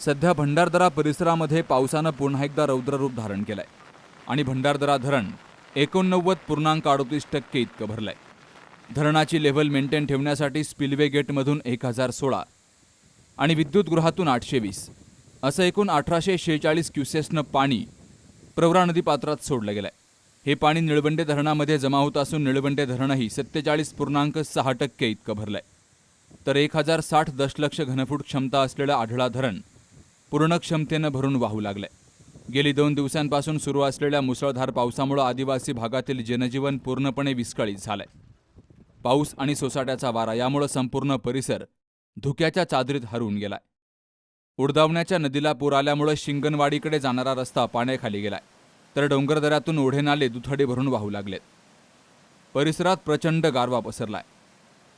सध्या भंडारदरा परिसरामध्ये पावसानं पुन्हा एकदा रौद्ररूप धारण केलंय आणि भंडारदरा धरण 89.38% इतकं भरलंय. धरणाची लेव्हल मेंटेन ठेवण्यासाठी स्पिलवे गेटमधून 1016 आणि विद्युतगृहातून 820 असं एकूण 1846 क्युसेसनं पाणी प्रवरा नदीपात्रात सोडलं गेलंय. हे पाणी निळवंडे धरणामध्ये जमा होत असून निळवंडे धरणही 47.6% इतकं भरलंय. तर 1060 दशलक्ष घनफूट क्षमता असलेलं आढळा धरण पूर्ण क्षमतेनं भरून वाहू लागलंय. गेली 2 दिवसांपासून सुरू असलेल्या मुसळधार पावसामुळे आदिवासी भागातील जनजीवन पूर्णपणे विस्कळीत झालंय. पाऊस आणि सोसाट्याचा वारा यामुळे संपूर्ण परिसर धुक्याच्या चादरीत हरवून गेलाय. उडदावण्याच्या नदीला पूर आल्यामुळे शिंगणवाडीकडे जाणारा रस्ता पाण्याखाली गेलाय, तर डोंगरदऱ्यातून ओढे नाले दुथडी भरून वाहू लागलेत. परिसरात प्रचंड गारवा पसरलाय.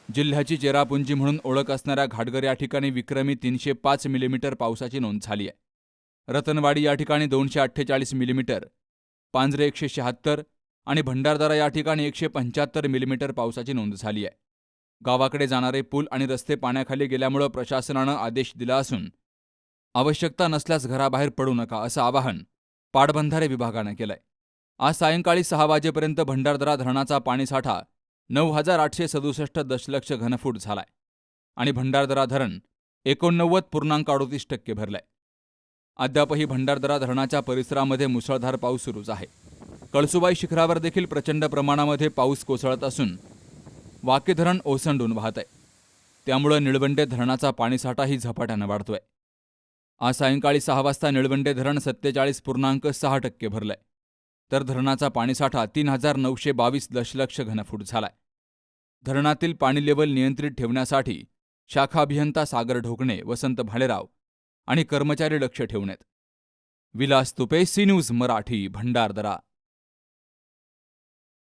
जिल्ह्याची चेरापुंजी म्हणून ओळख असणाऱ्या घाटगर या ठिकाणी विक्रमी 305 मिलीमीटर पावसाची नोंद झाली आहे. रतनवाडी या ठिकाणी 248 मिलीमीटर, पांजरे 176 आणि भंडारदरा या ठिकाणी 175 मिलीमीटर पावसाची नोंद झाली आहे. गावाकडे जाणारे पूल आणि रस्ते पाण्याखाली गेल्यामुळे प्रशासनानं आदेश दिला असून आवश्यकता नसल्यास घराबाहेर पडू नका असं आवाहन पाटबंधारे विभागानं केलंय. आज सायंकाळी 6 वाजेपर्यंत भंडारदरा धरणाचा पाणीसाठा 9867 दशलक्ष घनफूट झालाय आणि भंडारदरा धरण 89.38% भरलंय. अद्यापही भंडारदरा धरणाच्या परिसरामध्ये मुसळधार पाऊस सुरूच आहे. कळसुबाई शिखरावर देखील प्रचंड प्रमाणामध्ये पाऊस कोसळत असून वाके धरण ओसंडून वाहत आहे. त्यामुळे निळवंडे धरणाचा पाणीसाठाही झपाट्यानं वाढतोय. आज सायंकाळी 6 वाजता निळवंडे धरण 47.6% भरलंय, तर धरणाचा पाणीसाठा 3922 दशलक्ष घनफूट झालाय. धरणातील पाणी लेव्हल नियंत्रित ठेवण्यासाठी शाखा अभियंता सागर ढोकणे, वसंत भालेराव आणि कर्मचारी लक्ष ठेवून आहेत. Vilas Tupe, C news Marathi, Bhandardara.